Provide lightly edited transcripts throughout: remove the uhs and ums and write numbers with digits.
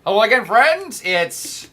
Hello again, friends. It's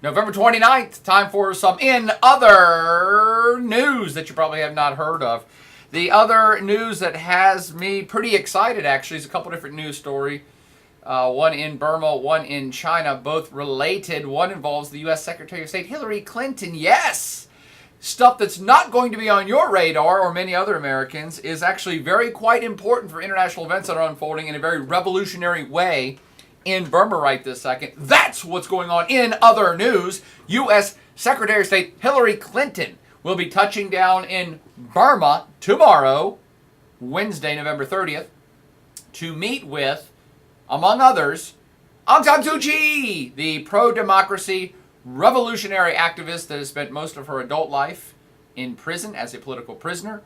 November 29th. Time for some in other news that you probably have not heard of. The other news that has me pretty excited, actually, is a couple different news stories. One in Burma, one in China, both related. One involves the U.S. Secretary of State Hillary Clinton. Yes! Stuff that's not going to be on your radar or many other Americans is actually very quite important for international events that are unfolding in a very revolutionary way in Burma right this second. That's what's going on in other news. U.S. Secretary of State Hillary Clinton will be touching down in Burma tomorrow, Wednesday, November 30th, to meet with, among others, Aung San Suu Kyi, the pro-democracy revolutionary activist that has spent most of her adult life in prison as a political prisoner,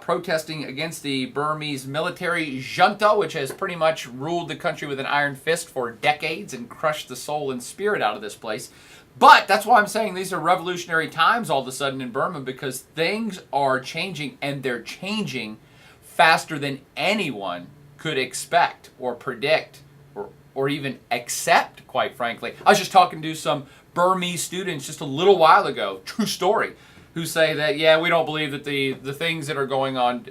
protesting against the Burmese military junta, which has pretty much ruled the country with an iron fist for decades and crushed the soul and spirit out of this place. But that's why I'm saying these are revolutionary times all of a sudden in Burma, because things are changing, and they're changing faster than anyone could expect or predict or even accept, quite frankly. I was just talking to some Burmese students just a little while ago, true story, who say that, yeah, we don't believe that the things that are going on,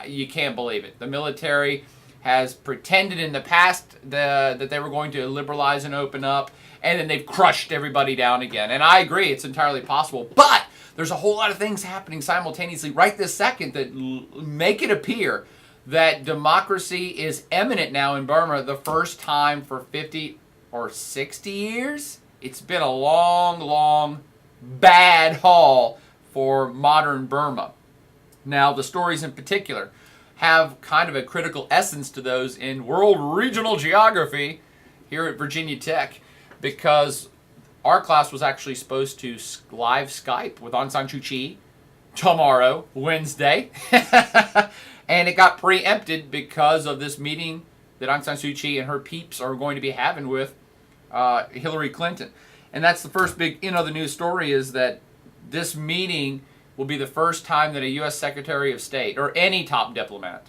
you can't believe it. The military has pretended in the past that they were going to liberalize and open up, and then they've crushed everybody down again. And I agree, it's entirely possible. But there's a whole lot of things happening simultaneously right this second that make it appear that democracy is imminent now in Burma, the first time for 50 or 60 years. It's been a long, long, bad haul for modern Burma. Now, the stories in particular have kind of a critical essence to those in world regional geography here at Virginia Tech, because our class was actually supposed to live Skype with Aung San Suu Kyi tomorrow, Wednesday, and it got preempted because of this meeting that Aung San Suu Kyi and her peeps are going to be having with Hillary Clinton. And that's the first big the news story, is that this meeting will be the first time that a U.S. Secretary of State or any top diplomat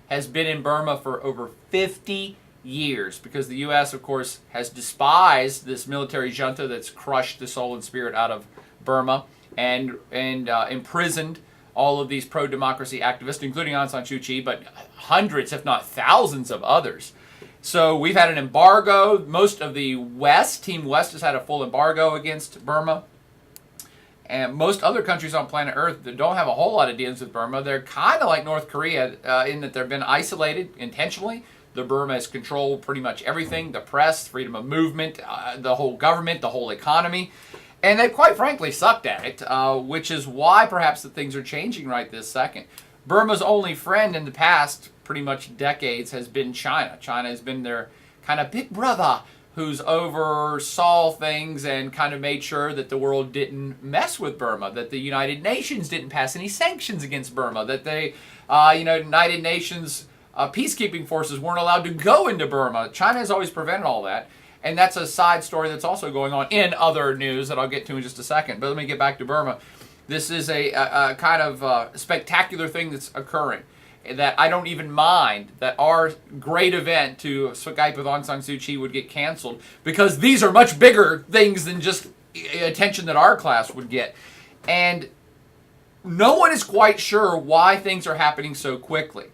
has been in Burma for over 50 years, because the U.S., of course, has despised this military junta that's crushed the soul and spirit out of Burma and imprisoned all of these pro-democracy activists, including Aung San Suu Kyi, but hundreds, if not thousands of others. So we've had an embargo. Most of the West, Team West, has had a full embargo against Burma. And most other countries on planet Earth that don't have a whole lot of dealings with Burma, they're kind of like North Korea in that they've been isolated intentionally. The Burma has controlled pretty much everything, the press, freedom of movement, the whole government, the whole economy. And they've quite frankly sucked at it, which is why perhaps that things are changing right this second. Burma's only friend in the past pretty much decades has been China. China has been their kind of big brother who's oversaw things and kind of made sure that the world didn't mess with Burma, that the United Nations didn't pass any sanctions against Burma, that they, United Nations peacekeeping forces weren't allowed to go into Burma. China has always prevented all that. And that's a side story that's also going on in other news that I'll get to in just a second. But let me get back to Burma. This is a kind of spectacular thing that's occurring, that I don't even mind that our great event to Skype with Aung San Suu Kyi would get canceled, because these are much bigger things than just attention that our class would get. And no one is quite sure why things are happening so quickly.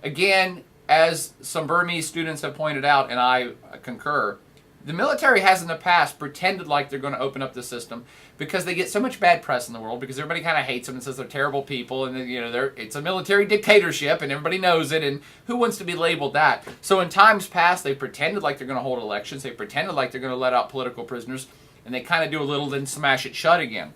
Again, as some Burmese students have pointed out, and I concur, the military has in the past pretended like they're going to open up the system because they get so much bad press in the world, because everybody kind of hates them and says they're terrible people, and it's a military dictatorship and everybody knows it, and who wants to be labeled that? So in times past, they pretended like they're going to hold elections, they pretended like they're going to let out political prisoners, and they kind of do a little then smash it shut again.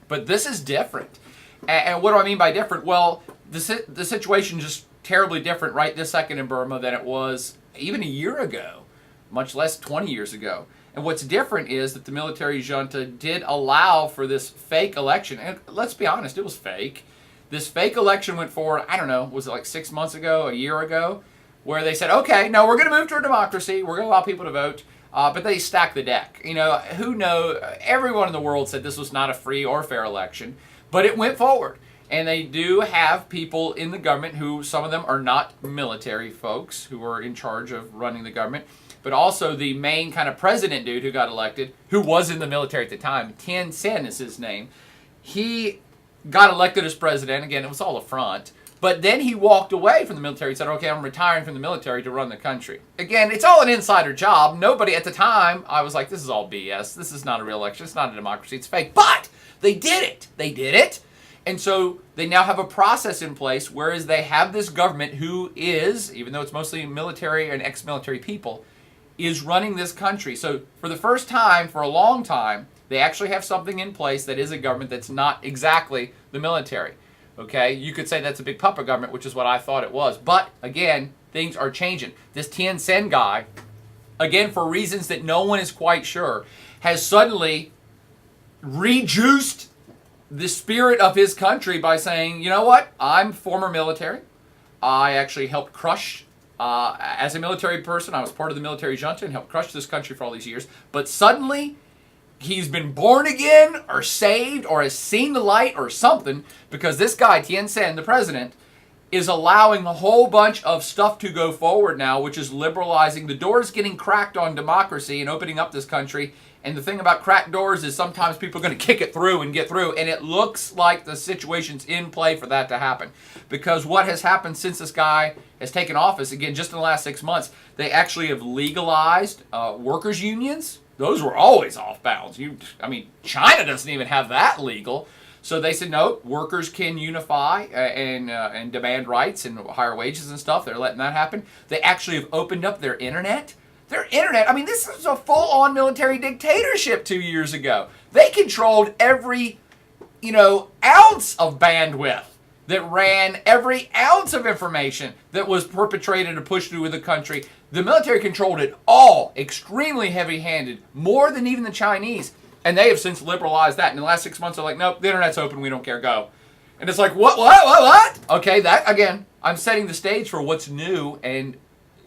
But this is different. And what do I mean by different? Well, the situation is just terribly different right this second in Burma than it was even a year ago, much less 20 years ago. And what's different is that the military junta did allow for this fake election. And let's be honest, it was fake. This fake election went forward, I don't know, was it like 6 months ago, a year ago, where they said, okay, no, we're going to move to a democracy. We're going to allow people to vote. But they stacked the deck. Who knows? Everyone in the world said this was not a free or fair election. But it went forward. And they do have people in the government who, some of them are not military folks who are in charge of running the government. but also the main kind of president dude who got elected, who was in the military at the time. Tien Sen is his name. He got elected as president. Again, it was all a front. But then he walked away from the military and said, okay, I'm retiring from the military to run the country. Again, it's all an insider job. Nobody at the time, I was like, this is all BS. This is not a real election. It's not a democracy. It's fake. But they did it. They did it. And so they now have a process in place, whereas they have this government who is, even though it's mostly military and ex-military people, is running this country. So for the first time, for a long time, they actually have something in place that is a government that's not exactly the military. Okay, you could say that's a big puppet government, which is what I thought it was. But again, things are changing. This Tien Sen guy, again, for reasons that no one is quite sure, has suddenly rejuiced the spirit of his country by saying, you know what, I'm former military. I actually helped crush, as a military person, I was part of the military junta and helped crush this country for all these years. But suddenly, he's been born again or saved or has seen the light or something, because this guy, Tien Sen, the president, is allowing a whole bunch of stuff to go forward now, which is liberalizing. The doors getting cracked on democracy and opening up this country. And the thing about cracked doors is sometimes people are going to kick it through and get through. And it looks like the situation's in play for that to happen. Because what has happened since this guy has taken office, again, just in the last 6 months, they actually have legalized workers' unions. Those were always off bounds. China doesn't even have that legal. So they said, no, workers can unify and demand rights and higher wages and stuff. They're letting that happen. They actually have opened up their internet. This is a full-on military dictatorship 2 years ago. They controlled every, ounce of bandwidth that ran every ounce of information that was perpetrated or pushed through the country. The military controlled it all, extremely heavy-handed, more than even the Chinese. And they have since liberalized that. In the last 6 months, they're like, nope, the internet's open, we don't care, go. And it's like, what? Okay, that, again, I'm setting the stage for what's new and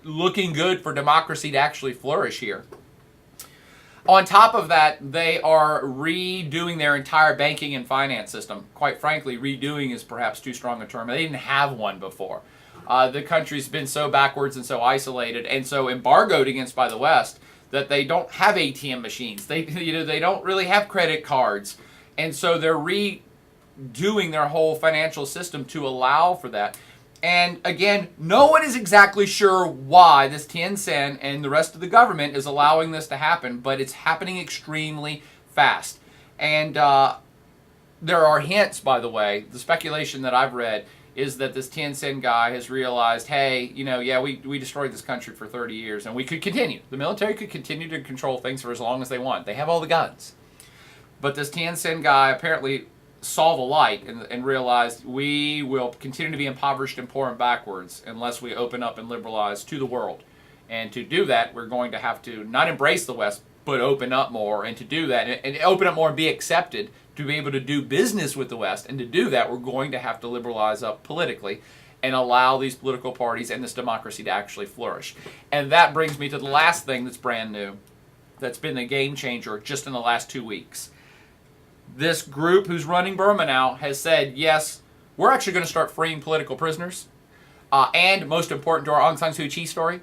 looking good for democracy to actually flourish here. On top of that, they are redoing their entire banking and finance system. Quite frankly, redoing is perhaps too strong a term. They didn't have one before. The country's been so backwards and so isolated and so embargoed against by the West that they don't have ATM machines. They don't really have credit cards. And so they're redoing their whole financial system to allow for that. And again, no one is exactly sure why this Tien Sen and the rest of the government is allowing this to happen, but it's happening extremely fast. And there are hints, by the way, the speculation that I've read is that this Tien Sen guy has realized, hey, we destroyed this country for 30 years and we could continue. The military could continue to control things for as long as they want. They have all the guns. But this Tien Sen guy apparently saw the light and realized we will continue to be impoverished and poor and backwards unless we open up and liberalize to the world. And to do that, we're going to have to not embrace the West, but open up more. And to do that, and open up more and be accepted to be able to do business with the West. And to do that, we're going to have to liberalize up politically and allow these political parties and this democracy to actually flourish. And that brings me to the last thing that's brand new, that's been the game changer just in the last 2 weeks. This group who's running Burma now has said, yes, we're actually going to start freeing political prisoners. And most important to our Aung San Suu Kyi story,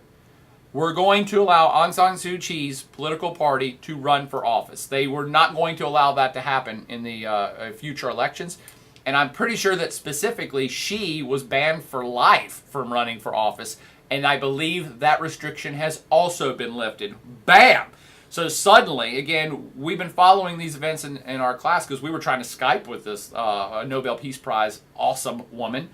we're going to allow Aung San Suu Kyi's political party to run for office. They were not going to allow that to happen in the future elections. And I'm pretty sure that specifically she was banned for life from running for office. And I believe that restriction has also been lifted. Bam! So suddenly, again, we've been following these events in our class because we were trying to Skype with this Nobel Peace Prize awesome woman.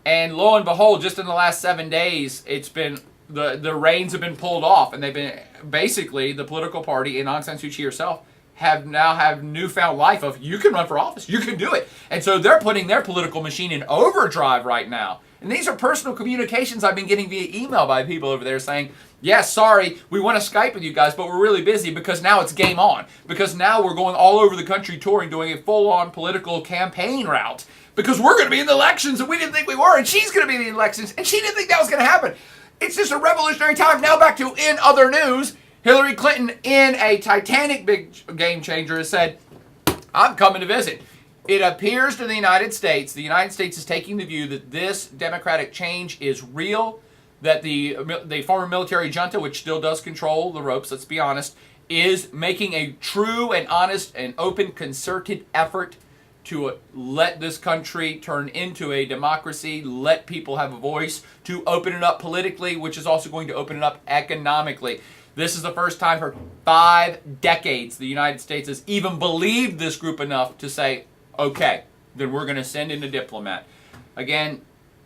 And lo and behold, just in the last 7 days, it's been the reins have been pulled off. And they've been, basically, the political party and Aung San Suu Kyi herself have newfound life of, you can run for office, you can do it. And so they're putting their political machine in overdrive right now. And these are personal communications I've been getting via email by people over there saying, yes, sorry, we want to Skype with you guys, but we're really busy because now it's game on. Because now we're going all over the country touring, doing a full-on political campaign route. Because we're going to be in the elections and we didn't think we were, and she's going to be in the elections, and she didn't think that was going to happen. It's just a revolutionary time. Now back to in other news, Hillary Clinton, in a titanic big game changer, has said, I'm coming to visit. It appears to the United States is taking the view that this democratic change is real, that the former military junta, which still does control the ropes, let's be honest, is making a true and honest and open concerted effort to let this country turn into a democracy, let people have a voice, to open it up politically, which is also going to open it up economically. This is the first time for 5 decades the United States has even believed this group enough to say, okay, then we're going to send in a diplomat. Again,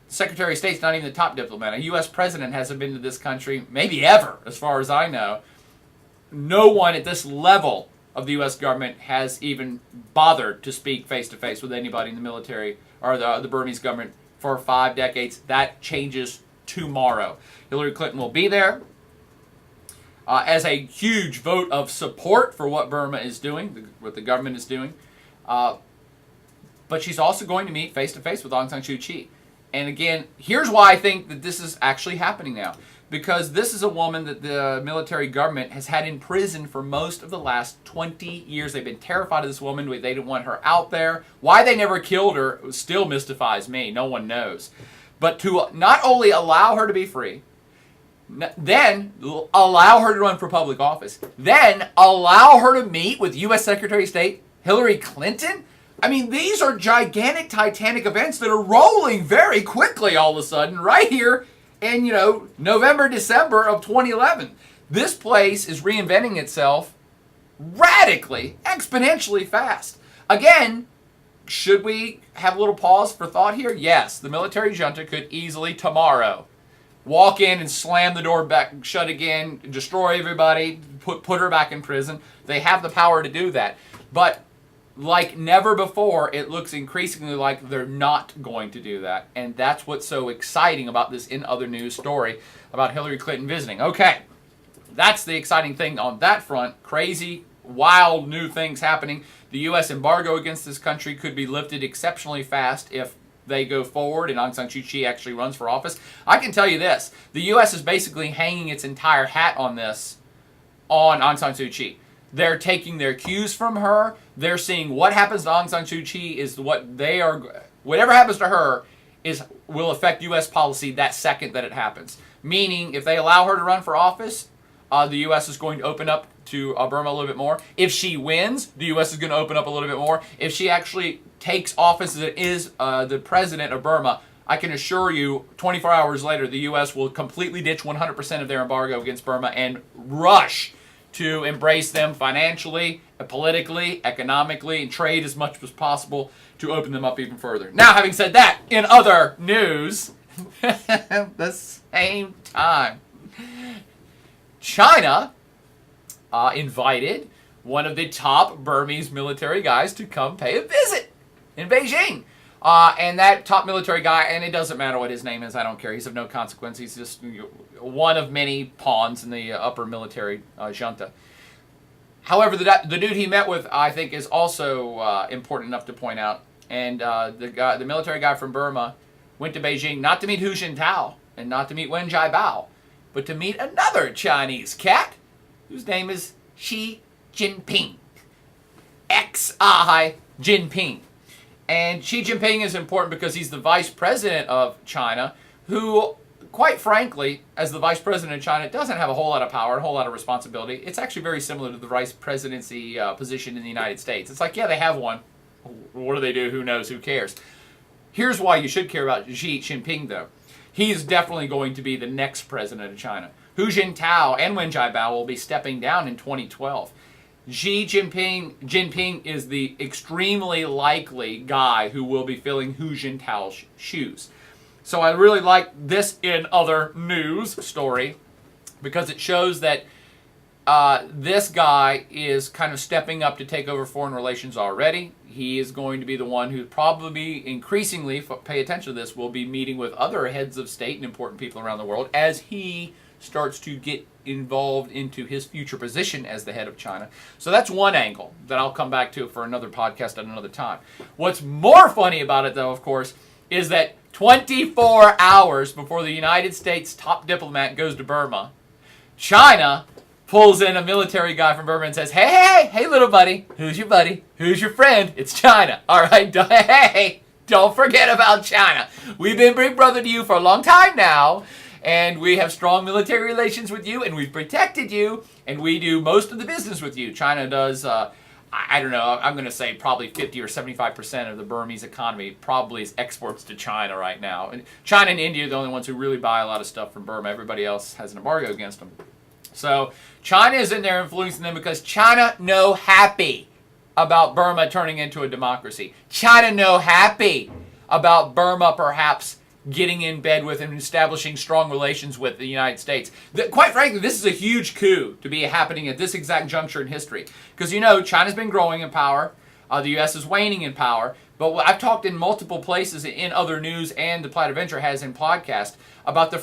Secretary of State's not even the top diplomat. A U.S. president hasn't been to this country, maybe ever, as far as I know. No one at this level of the U.S. government has even bothered to speak face-to-face with anybody in the military or the Burmese government for 5 decades. That changes tomorrow. Hillary Clinton will be there as a huge vote of support for what Burma is doing, what the government is doing. But she's also going to meet face-to-face with Aung San Suu Kyi. And again, here's why I think that this is actually happening now. Because this is a woman that the military government has had in prison for most of the last 20 years. They've been terrified of this woman. They didn't want her out there. Why they never killed her still mystifies me. No one knows. But to not only allow her to be free, then allow her to run for public office, then allow her to meet with U.S. Secretary of State Hillary Clinton. I mean, these are gigantic, titanic events that are rolling very quickly all of a sudden right here in, November, December of 2011. This place is reinventing itself radically, exponentially fast. Again, should we have a little pause for thought here? Yes, the military junta could easily tomorrow walk in and slam the door back shut again, destroy everybody, put her back in prison. They have the power to do that. But like never before, it looks increasingly like they're not going to do that. And that's what's so exciting about this in other news story about Hillary Clinton visiting. Okay, that's the exciting thing on that front. Crazy, wild new things happening. The U.S. embargo against this country could be lifted exceptionally fast if they go forward and Aung San Suu Kyi actually runs for office. I can tell you this. The U.S. is basically hanging its entire hat on this on Aung San Suu Kyi. They're taking their cues from her. They're seeing what happens to Aung San Suu Kyi is what they are. Whatever happens to her will affect U.S. policy that second that it happens. Meaning, if they allow her to run for office, the U.S. is going to open up to Burma a little bit more. If she wins, the U.S. is going to open up a little bit more. If she actually takes office as the president of Burma, I can assure you, 24 hours later, the U.S. will completely ditch 100% of their embargo against Burma and rush to embrace them financially, politically, economically, and trade as much as possible to open them up even further. Now, having said that, in other news, at the same time, China invited one of the top Burmese military guys to come pay a visit in Beijing. And that top military guy, and it doesn't matter what his name is, I don't care. He's of no consequence. He's just one of many pawns in the upper military junta. However, the dude he met with, I think, is also important enough to point out. And the military guy from Burma went to Beijing not to meet Hu Jintao and not to meet Wen Jiabao, but to meet another Chinese cat whose name is Xi Jinping. Xi Jinping. And Xi Jinping is important because he's the vice president of China, who, quite frankly, as the vice president of China, doesn't have a whole lot of power, a whole lot of responsibility. It's actually very similar to the vice presidency position in the United States. It's like, yeah, they have one. What do they do? Who knows? Who cares? Here's why you should care about Xi Jinping, though. He's definitely going to be the next president of China. Hu Jintao and Wen Jiabao will be stepping down in 2012. Xi Jinping is the extremely likely guy who will be filling Hu Jintao's shoes. So I really like this in other news story because it shows that this guy is kind of stepping up to take over foreign relations already. He is going to be the one who probably increasingly, pay attention to this, will be meeting with other heads of state and important people around the world as he starts to get involved into his future position as the head of China. So that's one angle that I'll come back to for another podcast at another time. What's more funny about it, though, of course, is that 24 hours before the United States top diplomat goes to Burma, China pulls in a military guy from Burma and says, hey, little buddy, who's your buddy? Who's your friend? It's China. All right, hey, don't forget about China. We've been big brother to you for a long time now. and we have strong military relations with you, and we've protected you, and we do most of the business with you. China does, I don't know, I'm going to say probably 50 or 75% of the Burmese economy probably is exports to China right now. And China and India are the only ones who really buy a lot of stuff from Burma. Everybody else has an embargo against them. So China is in there influencing them because China no happy about Burma turning into a democracy. China no happy about Burma perhaps getting in bed with and establishing strong relations with the United States. Quite frankly, this is a huge coup to be happening at this exact juncture in history. Because, you know, China's been growing in power. The U.S. is waning in power. But I've talked in multiple places in other news, and the Plaid Adventure has in podcast, about the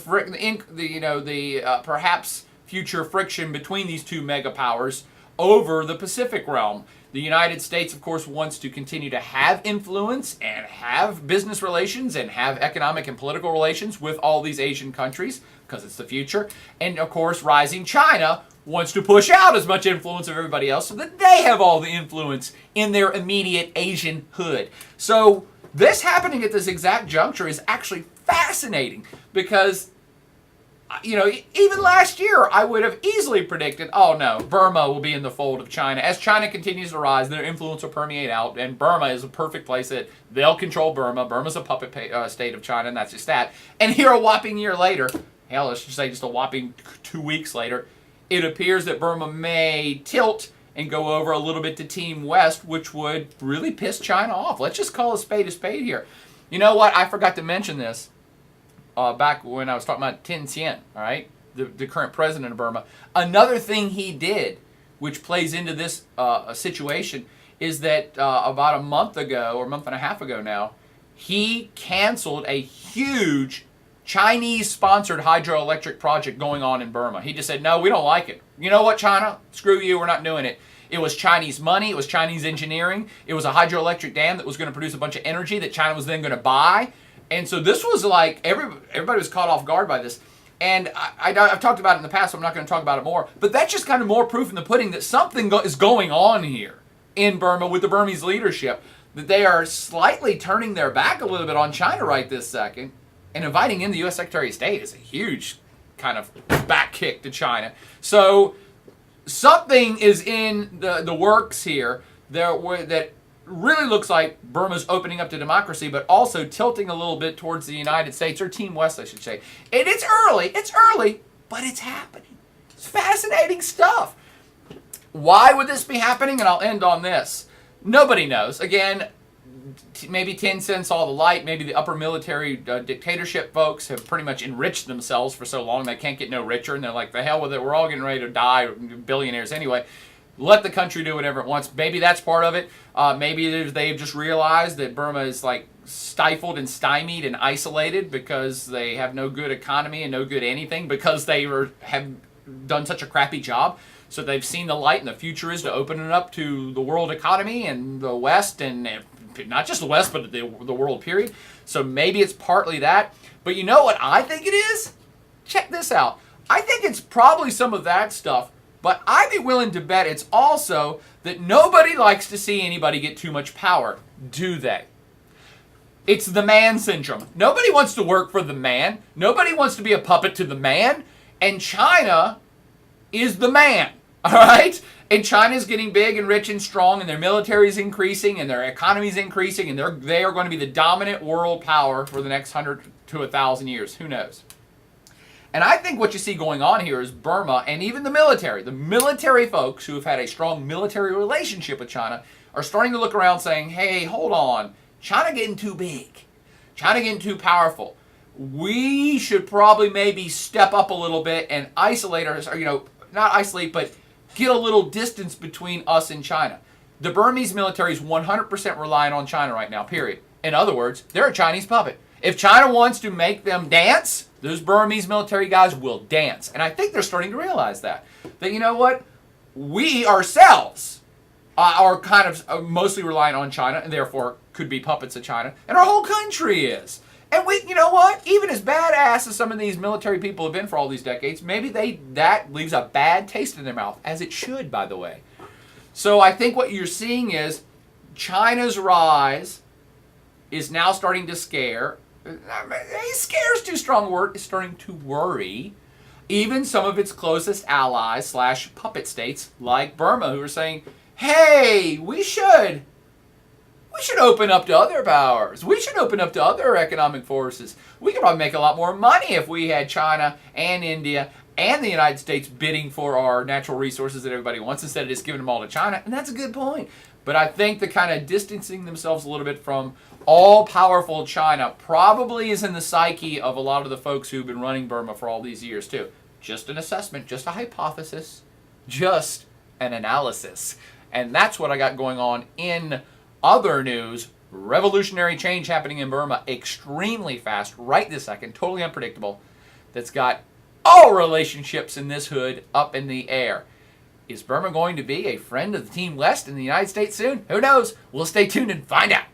perhaps future friction between these two mega powers over the Pacific realm. The United States, of course, wants to continue to have influence and have business relations and have economic and political relations with all these Asian countries because it's the future. And, of course, rising China wants to push out as much influence of everybody else so that they have all the influence in their immediate Asian hood. So this happening at this exact juncture is actually fascinating because, you know, even last year, I would have easily predicted, oh no, Burma will be in the fold of China. As China continues to rise, their influence will permeate out, and Burma is a perfect place that they'll control Burma. Burma's a puppet state of China, and that's just that. And here a whopping year later, hell, let's just say just a whopping 2 weeks later, it appears that Burma may tilt and go over a little bit to Team West, which would really piss China off. Let's just call a spade here. You know what? I forgot to mention this. Back when I was talking about Tin Sien, all right, the current president of Burma. Another thing he did, which plays into this situation, is that about a month ago, or a month and a half ago now, he canceled a huge Chinese-sponsored hydroelectric project going on in Burma. He just said, no, we don't like it. You know what, China? Screw you, we're not doing it. It was Chinese money, it was Chinese engineering, it was a hydroelectric dam that was going to produce a bunch of energy that China was then going to buy. And so this was like, everybody was caught off guard by this. And I've talked about it in the past, so I'm not going to talk about it more. But that's just kind of more proof in the pudding that something is going on here in Burma with the Burmese leadership. That they are slightly turning their back a little bit on China right this second. And inviting in the U.S. Secretary of State is a huge kind of back kick to China. So something is in the works here that really looks like Burma's opening up to democracy, but also tilting a little bit towards the United States, or Team West, I should say. And it's early, but it's happening. It's fascinating stuff. Why would this be happening? And I'll end on this. Nobody knows. Again, maybe 10 cents all the light. Maybe the upper military dictatorship folks have pretty much enriched themselves for so long they can't get no richer, and they're like, the hell with it, we're all getting ready to die, billionaires anyway. Let the country do whatever it wants. Maybe that's part of it. Maybe they've just realized that Burma is like stifled and stymied and isolated because they have no good economy and no good anything because they have done such a crappy job. So they've seen the light, and the future is to open it up to the world economy and the West, and not just the West, but the world period. So maybe it's partly that. But you know what I think it is? Check this out. I think it's probably some of that stuff. But I'd be willing to bet it's also that nobody likes to see anybody get too much power, do they? It's the man syndrome. Nobody wants to work for the man. Nobody wants to be a puppet to the man. And China is the man, all right? And China's getting big and rich and strong, and their military is increasing, and their economy is increasing, and they are going to be the dominant world power for the next 100 to 1,000 years. Who knows? And I think what you see going on here is Burma, and even the military folks who have had a strong military relationship with China, are starting to look around saying, hey, hold on, China getting too big. China getting too powerful. We should probably maybe step up a little bit and isolate ourselves, not isolate, but get a little distance between us and China. The Burmese military is 100% reliant on China right now, period. In other words, they're a Chinese puppet. If China wants to make them dance, those Burmese military guys will dance. And I think they're starting to realize that. That, you know what? We ourselves are kind of mostly reliant on China, and therefore could be puppets of China. And our whole country is. And you know what? Even as badass as some of these military people have been for all these decades, maybe that leaves a bad taste in their mouth, as it should, by the way. So I think what you're seeing is China's rise is now starting to scare Scares too strong a word, is starting to worry even some of its closest allies / puppet states like Burma, who are saying, hey, we should open up to other powers. We should open up to other economic forces. We could probably make a lot more money if we had China and India and the United States bidding for our natural resources that everybody wants instead of just giving them all to China. And that's a good point. But I think the kind of distancing themselves a little bit from all-powerful China probably is in the psyche of a lot of the folks who've been running Burma for all these years, too. Just an assessment, just a hypothesis, just an analysis. And that's what I got going on in other news. Revolutionary change happening in Burma extremely fast, right this second, totally unpredictable, that's got all relationships in this hood up in the air. Is Burma going to be a friend of the Team West in the United States soon? Who knows? We'll stay tuned and find out.